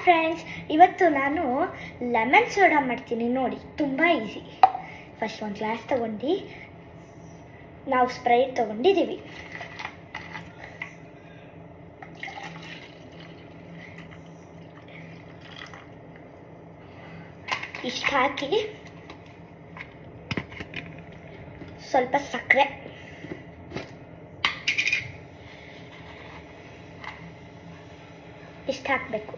Friends, ಇವತ್ತು ನಾನು lemon soda ಮಾಡ್ತೀನಿ ನೋಡಿ. ತುಂಬ ಈಸಿ. ಫಸ್ಟ್ ಒಂದು ಗ್ಲಾಸ್ ತೊಗೊಂಡು ನಾವು ಸ್ಪ್ರೈಟ್ ತೊಗೊಂಡಿದ್ದೀವಿ. ಇಷ್ಟು ಹಾಕಿ ಸ್ವಲ್ಪ ಸಕ್ಕರೆ, ಇಷ್ಟು ಹಾಕಬೇಕು.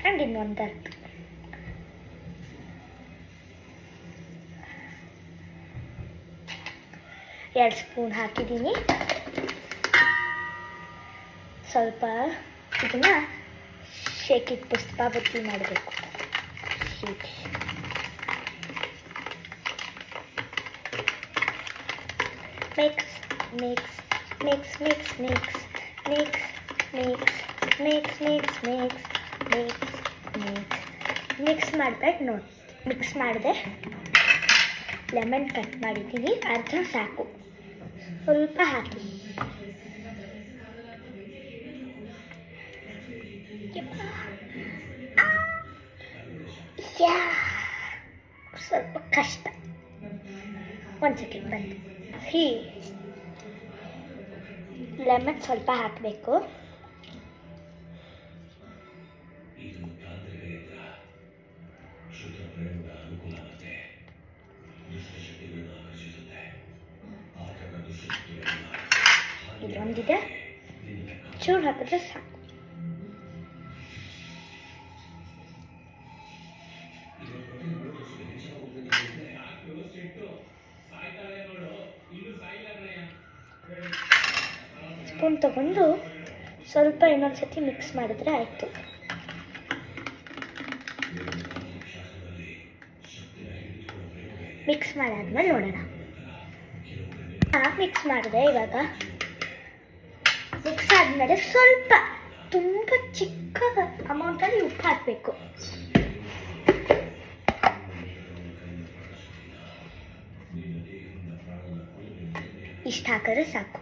ಆ್ಯಂಡ್ ಇನ್ನೊಂದು 2 ಸ್ಪೂನ್ ಹಾಕಿದ್ದೀನಿ. ಸ್ವಲ್ಪ ಇದನ್ನು ಶೇಕಿಗೆ ಪುಷ್ಪ ಬುತ್ತಿ ಮಾಡಬೇಕು. Mix mix mix mix mix mix mix mix mix mix mix mix mix ಮಾಡಬೇಕು ನೋಡಿ. ಮಿಕ್ಸ್ ಮಾಡಿದೆ. ಲೆಮನ್ ಕಟ್ ಮಾಡಿದ್ದೀನಿ, ಅರ್ಧ ಸಾಕು. ಸ್ವಲ್ಪ ಹಾಕಿ. ಸ್ವಲ್ಪ ಕಷ್ಟ. ಒಂದು ಸೆಕೆಂಡ್ ಬಂದು ಲೆಮನ್ ಸ್ವಲ್ಪ ಹಾಕಬೇಕು. ಇದೊಂದಿದೆ, ಚೂರು ಹಾಕಿದ್ರೆ ಸಾಕು. ಸ್ಪೂನ್ ತಗೊಂಡು ಸ್ವಲ್ಪ ಇನ್ನೊಂದ್ಸತಿ ಮಿಕ್ಸ್ ಮಾಡಿದ್ರೆ ಆಯಿತು. ಮಿಕ್ಸ್ ಮಾಡಾದ್ಮೇಲೆ ನೋಡೋಣ. ಮಿಕ್ಸ್ ಮಾಡಿದೆ. ಇವಾಗ ಮಿಕ್ಸ್ ಆದಮೇಲೆ ಸ್ವಲ್ಪ ತುಂಬ ಚಿಕ್ಕ ಅಮೌಂಟಲ್ಲಿ ಉಪ್ಪು ಹಾಕಬೇಕು. ಇಷ್ಟು ಹಾಕಿದ್ರೆ ಸಾಕು.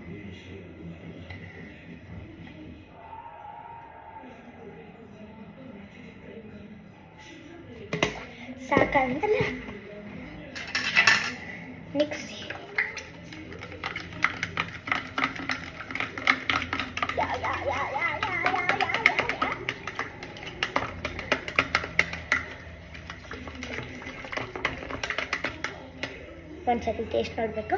ಸಾಕಂದ್ರೆ ಮಿಕ್ಸಿ ಒಂದ್ಸತಿ ಟೇಸ್ಟ್ ನೋಡಬೇಕು.